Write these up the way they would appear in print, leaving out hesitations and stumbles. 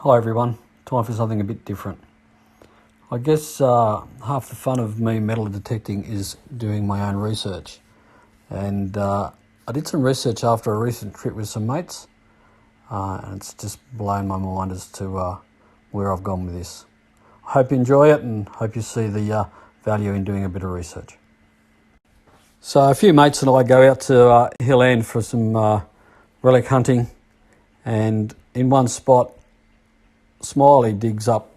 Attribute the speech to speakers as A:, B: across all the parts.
A: Hi everyone, time for something a bit different. I guess half the fun of me metal detecting is doing my own research. And I did some research after a recent trip with some mates, and it's just blown my mind as to where I've gone with this. I hope you enjoy it and hope you see the value in doing a bit of research. So a few mates and I go out to Hill End for some relic hunting, and in one spot Smiley digs up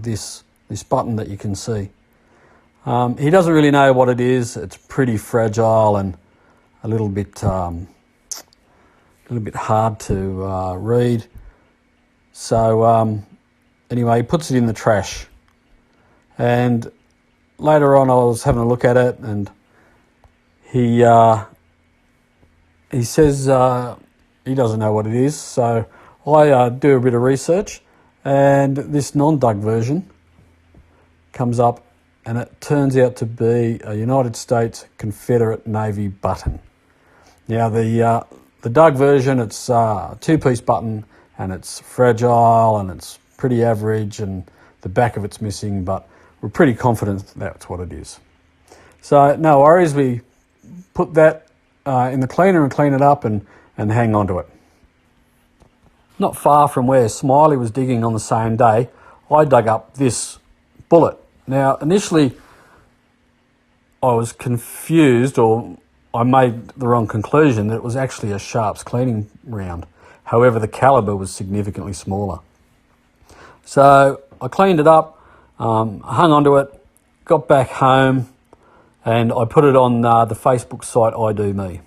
A: this button that you can see. He doesn't really know what it is. It's pretty fragile and a little bit hard to read. So anyway, he puts it in the trash. And later on, I was having a look at it, and he says he doesn't know what it is. So I do a bit of research, and this non-dug version comes up, and it turns out to be a United States Confederate Navy button. Now the dug version, it's a two-piece button, and it's fragile and it's pretty average, and the back of it's missing, but we're pretty confident that's what it is. So no worries, we put that in the cleaner and clean it up and hang on to it. Not far from where Smiley was digging on the same day, I dug up this bullet. Now, initially, I was confused, or I made the wrong conclusion that it was actually a Sharps cleaning round. However, the calibre was significantly smaller. So I cleaned it up, hung onto it, got back home, and I put it on the Facebook site I Do Me.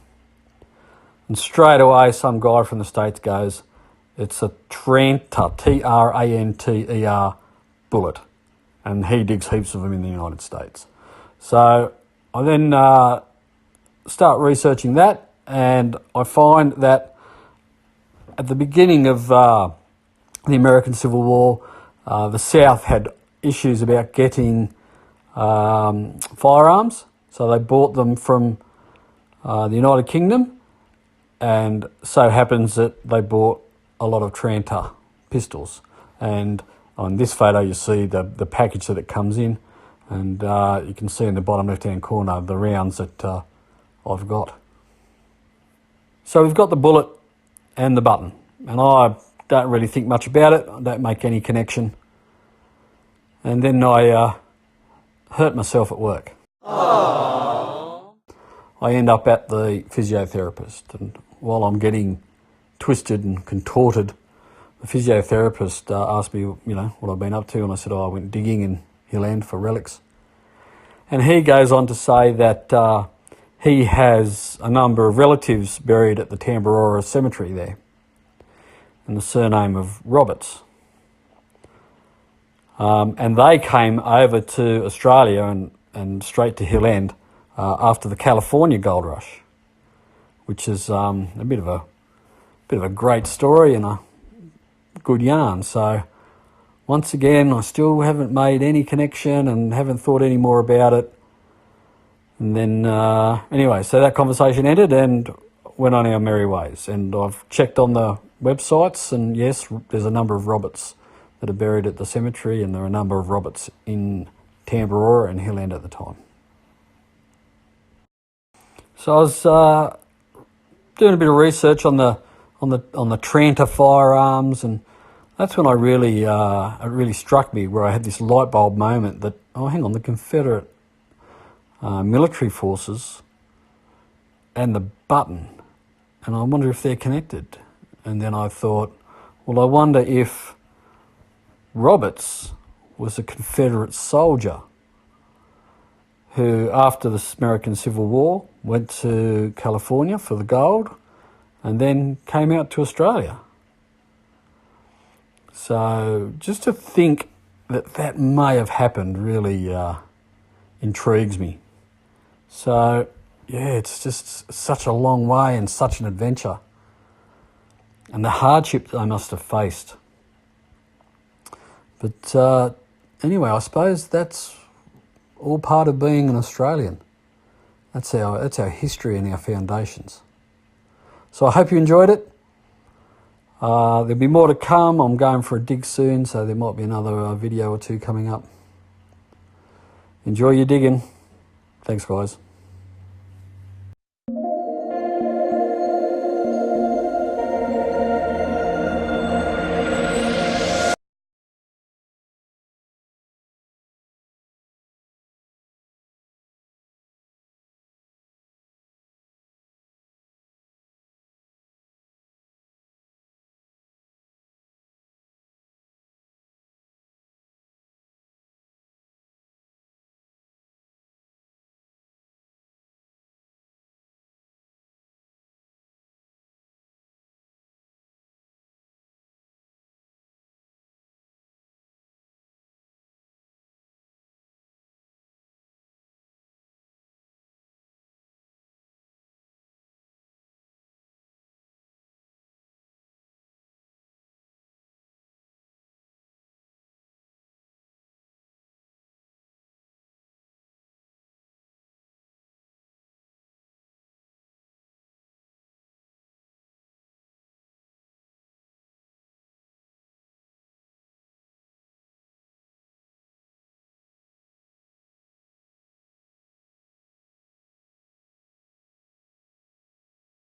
A: And straight away, some guy from the States goes, "It's a Tranter, Tranter bullet." And he digs heaps of them in the United States. So I then start researching that, and I find that at the beginning of the American Civil War, the South had issues about getting firearms. So they bought them from the United Kingdom, and so happens that they bought a lot of Tranter pistols. And on this photo you see the package that it comes in, and you can see in the bottom left hand corner the rounds that I've got. So we've got the bullet and the button, and I don't really think much about it. I don't make any connection. And then I hurt myself at work. Aww. I end up at the physiotherapist, and while I'm getting twisted and contorted, the physiotherapist asked me, what I've been up to, and I said, I went digging in Hill End for relics. And he goes on to say that he has a number of relatives buried at the Tamborora cemetery there, and the surname of Roberts. And they came over to Australia and straight to Hill End after the California gold rush, which is a bit of a great story and a good yarn. So once again, I still haven't made any connection and haven't thought any more about it. And then anyway, so that conversation ended and went on our merry ways. And I've checked on the websites, and yes, there's a number of Roberts that are buried at the cemetery, and there are a number of Roberts in Tamborora and Hill End at the time. So I was doing a bit of research on the Tranter firearms, and that's when it really struck me, where I had this light bulb moment that, oh, hang on, the Confederate military forces and the button, and I wonder if they're connected. And then I thought, well, I wonder if Roberts was a Confederate soldier who, after the American Civil War, went to California for the gold and then came out to Australia. So just to think that may have happened really intrigues me. So yeah, it's just such a long way and such an adventure, and the hardship they must have faced. But anyway, I suppose that's all part of being an Australian. That's our history and our foundations. So I hope you enjoyed it. There'll be more to come. I'm going for a dig soon, so there might be another video or two coming up. Enjoy your digging. Thanks, guys.